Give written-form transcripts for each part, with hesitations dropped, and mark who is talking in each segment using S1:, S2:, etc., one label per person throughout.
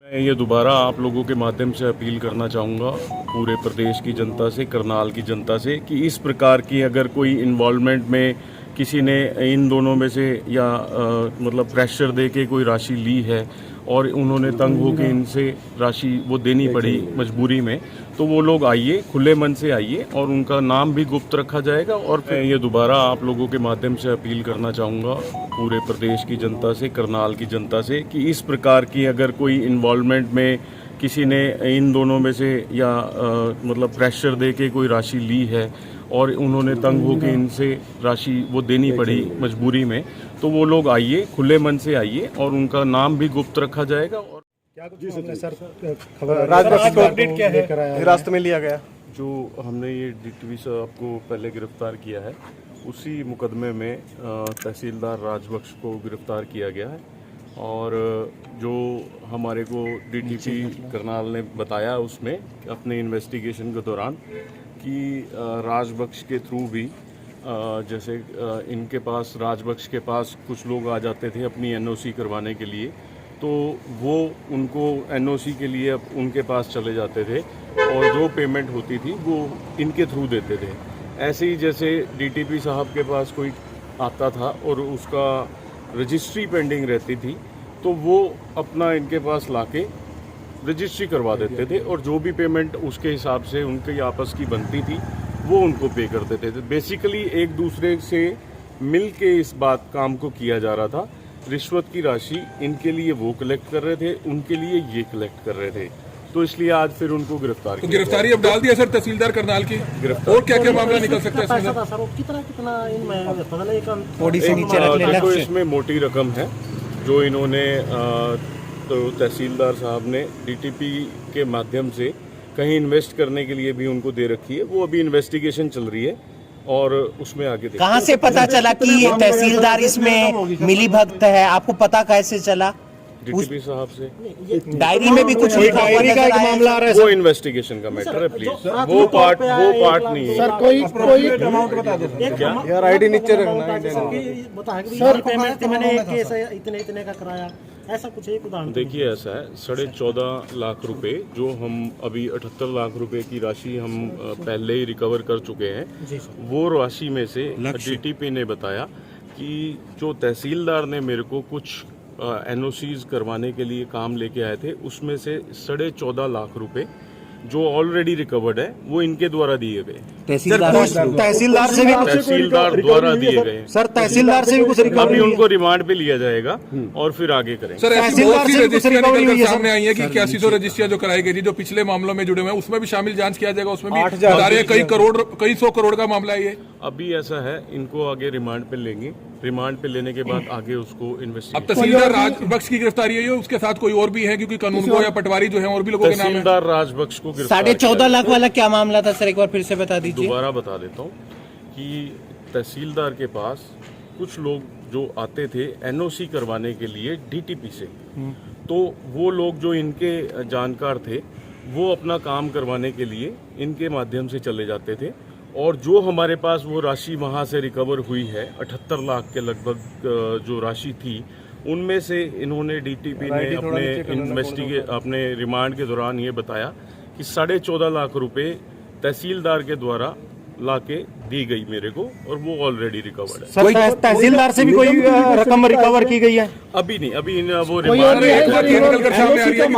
S1: मैं ये दोबारा आप लोगों के माध्यम से अपील करना चाहूँगा पूरे प्रदेश की जनता से, करनाल की जनता से, कि इस प्रकार की अगर कोई इन्वॉल्वमेंट में किसी ने इन दोनों में से या मतलब प्रेशर दे के कोई राशि ली है और उन्होंने तंग होकर इनसे राशि वो देनी पड़ी मजबूरी में, तो वो लोग आइए, खुले मन से आइए और उनका नाम भी गुप्त रखा जाएगा। और मैं ये दोबारा आप लोगों के माध्यम से अपील करना चाहूँगा पूरे प्रदेश की जनता से, करनाल की जनता से, कि इस प्रकार की अगर कोई इन्वॉल्वमेंट में किसी ने इन दोनों में से या मतलब प्रेशर दे के कोई राशि ली है और उन्होंने तंग होकर इनसे राशि वो देनी पड़ी मजबूरी में, तो वो लोग आइए, खुले मन से आइए और उनका नाम भी गुप्त रखा जाएगा। और
S2: क्या कुछ सर खबर राजबक्स को अपडेट क्या है हिरासत में लिया गया?
S1: जो हमने ये डीटीपी साहब को पहले गिरफ्तार किया है, उसी मुकदमे में तहसीलदार राजबक्स को गिरफ्तार किया गया है। और जो हमारे को डीटीपी करनाल ने बताया उसमें अपने इन्वेस्टिगेशन के दौरान कि राजबक्स के थ्रू भी जैसे इनके पास, राजबक्स के पास कुछ लोग आ जाते थे अपनी एनओसी करवाने के लिए, तो वो उनको एनओसी के लिए अब उनके पास चले जाते थे और जो पेमेंट होती थी वो इनके थ्रू देते थे। ऐसे ही जैसे डीटीपी साहब के पास कोई आता था और उसका रजिस्ट्री पेंडिंग रहती थी, तो वो अपना इनके पास लाके रजिस्ट्री करवा देते थे और जो भी पेमेंट उसके हिसाब से उनकी आपस की बनती थी वो उनको पे कर देते थे। बेसिकली एक दूसरे से मिल के इस काम को किया जा रहा था। रिश्वत की राशि इनके लिए वो कलेक्ट कर रहे थे, उनके लिए ये कलेक्ट कर रहे थे, तो इसलिए आज फिर उनको गिरफ्तार किया।
S3: गिरफ्तारी अब डाल दिया सर तहसीलदार करनाल की, और क्या क्या मामला निकल सकता है इसमें?
S1: देखो, इसमें मोटी रकम है जो इन्होंने तो तहसीलदार साहब ने डीटीपी के माध्यम से कहीं इन्वेस्ट करने के लिए भी उनको दे रखी है। वो अभी इन्वेस्टिगेशन चल रही है और उसमें आगे
S4: कहाँ से पता चला कि ये तहसीलदार इसमें मिली भगत है? आपको पता कैसे चला?
S1: डीटीपी साहब से
S4: डायरी में भी कुछ लिखा हुआ
S2: का एक मामला आ रहा है।
S1: वो इन्वेस्टिगेशन का मैटर है, प्लीज वो पार्ट नहीं है।
S2: सर कोई अमाउंट बता दो क्या यार, आईडी नीचे रखना
S5: सर, पेमेंट मैंने इतने का कराया, ऐसा कुछ एक उदाहरण।
S1: देखिए, ऐसा है 14.5 लाख रुपए जो हम अभी 78 लाख रुपए की राशि हम पहले ही रिकवर कर चुके हैं। वो राशि में से डीटीपी ने बताया कि जो तहसीलदार ने मेरे को कुछ एनओसीज करवाने के लिए काम लेके आए थे, उसमें से 14.5 लाख रुपए जो ऑलरेडी रिकवर्ड है वो इनके द्वारा दिए गए।
S2: तहसीलदार से भी
S1: तहसीलदार द्वारा दिए गए।
S2: सर तहसीलदार से भी कुछ
S1: अभी उनको रिमांड पे लिया जाएगा और फिर आगे करेंगे।
S3: सर ऐसी बहुत सी रजिस्ट्रियां निकल कर सामने आई है कि 8100 रजिस्ट्रियां जो कराई गई थी, जो पिछले मामलों में जुड़े हुए हैं, उसमें भी शामिल जांच किया जाएगा। उसमें भी बता रहे हैं कई सौ करोड़ का मामला है ये।
S1: अभी ऐसा है, इनको आगे रिमांड पे लेंगे, रिमांड पे लेने के बाद आगे उसको इन्वेस्टिगेट।
S3: अब तहसीलदार राजबक्स की गिरफ्तारी है, उसके साथ कोई और भी है? क्योंकि कानून को या पटवारी जो है और भी लोगों के नाम है।
S1: तहसीलदार राजबक्स को
S4: 14.5 लाख वाला क्या मामला था सर? एक बार फिर से बता दीजिए।
S1: दोबारा बता देता हूँ कि तहसीलदार के पास कुछ लोग जो आते थे एनओसी करवाने के लिए डीटीपी से, तो वो लोग जो इनके जानकार थे वो अपना काम करवाने के लिए इनके माध्यम से चले जाते थे और जो हमारे पास वो राशि वहाँ से रिकवर हुई है 78 लाख के लगभग जो राशि थी, उनमें से इन्होंने डीटीपी ने अपने रिमांड के दौरान ये बताया कि 14.5 लाख रुपए तहसीलदार के द्वारा लाके दी गई मेरे को और वो ऑलरेडी रिकवर्ड है।
S2: सर तहसीलदार से भी कोई रकम रिकवर की गई है?
S1: अभी नहीं, अभी वो रिमांड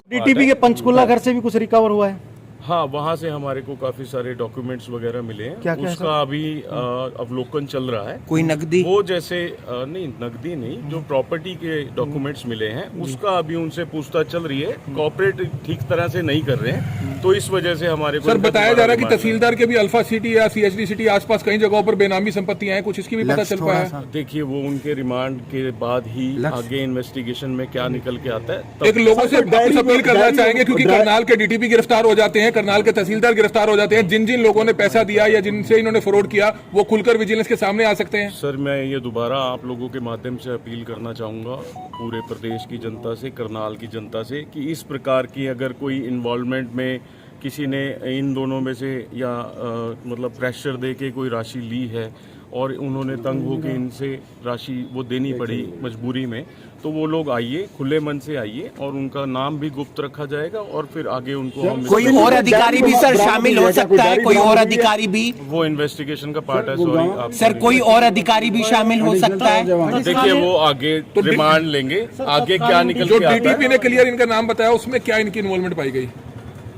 S2: डीटीपी के पंचकुला घर से भी कुछ रिकवर हुआ है?
S1: हाँ, वहाँ से हमारे को काफी सारे डॉक्यूमेंट्स वगैरह मिले हैं।
S2: क्या
S1: उसका अभी अवलोकन चल रहा है।
S4: कोई नकदी?
S1: वो जैसे नहीं, नकदी नहीं, जो प्रॉपर्टी के डॉक्यूमेंट्स मिले हैं उसका अभी उनसे पूछताछ चल रही है। कॉर्पोरेट ठीक तरह से नहीं कर रहे हैं, तो इस वजह से हमारे को
S3: सर बताया जा रहा है कि तहसीलदार के भी अल्फा सिटी या सीएचडी सिटी आसपास कई जगहों पर बेनामी संपत्तियां हैं, कुछ इसकी भी पता चल पाया है?
S1: देखिए, वो उनके रिमांड के बाद ही आगे इन्वेस्टिगेशन में क्या निकल के आता है।
S3: एक लोगों से अपील करना चाहेंगे, क्योंकि करनाल के डीटीपी गिरफ्तार हो जाते हैं, करनाल के तहसीलदार गिरफ्तार हो जाते हैं, जिन जिन लोगों ने पैसा दिया या जिनसे इन्होंने फ्रॉड किया वो खुलकर विजिलेंस के सामने आ सकते हैं।
S1: सर, मैं ये दोबारा आप लोगों के माध्यम से अपील करना चाहूँगा पूरे प्रदेश की जनता से, करनाल की जनता से, कि इस प्रकार की अगर कोई इन्वॉल्वमेंट में किसी ने इन दोनों में से या मतलब प्रेशर दे के कोई राशि ली है और उन्होंने तंग होकर इनसे राशि वो देनी पड़ी मजबूरी में, तो वो लोग आइए, खुले मन से आइए और उनका नाम भी गुप्त रखा जाएगा और फिर आगे उनको हम
S4: कोई और अधिकारी भी सर शामिल हो सकता है, कोई और अधिकारी भी?
S1: वो इन्वेस्टिगेशन का पार्ट है। सॉरी आप
S4: सर कोई और अधिकारी भी शामिल हो सकता है?
S1: देखिए वो आगे रिमांड लेंगे, आगे क्या निकल
S3: जो
S1: के आता
S3: डीटीपी
S1: है।
S3: ने क्लियर इनका नाम बताया उसमें क्या इनकी इन्वॉल्वमेंट पाई गई?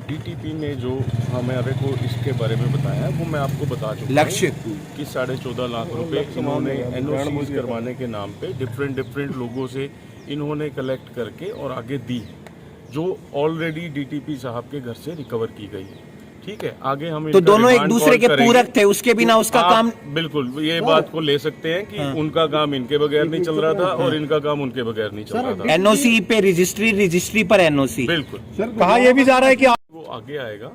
S1: डीटीपी ने जो हमारे को इसके बारे में बताया वो मैं आपको बता चुका हूं
S4: लक्षित
S1: कि 14.5 लाख रुपए इन्होंने एनओसी करवाने के नाम पे डिफरेंट लोगों से इन्होंने कलेक्ट करके और आगे दी, जो ऑलरेडी डीटीपी साहब के घर से रिकवर की गई है। ठीक है, आगे हम
S4: तो
S1: इनका
S4: दोनों एक
S1: रिमांड
S4: दूसरे
S1: कॉल
S4: के
S1: करेंगे।
S4: पूरक थे, उसके बिना उसका
S1: आप
S4: काम?
S1: बिल्कुल ये बात को ले सकते हैं कि उनका काम इनके बगैर नहीं चल रहा था और इनका काम उनके बगैर नहीं चल रहा था।
S4: एनओसी पे रजिस्ट्री पर एनओसी।
S1: बिल्कुल
S2: कहा यह भी जा रहा है कि
S1: वो आगे आएगा,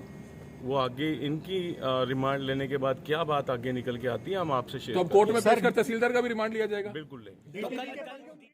S1: वो आगे इनकी रिमांड लेने के बाद क्या बात आगे निकल के आती है हम आपसे शेयर
S3: तो अब कोर्ट में पेश कर तहसीलदार का भी रिमांड लिया जाएगा?
S1: बिल्कुल लेंगे।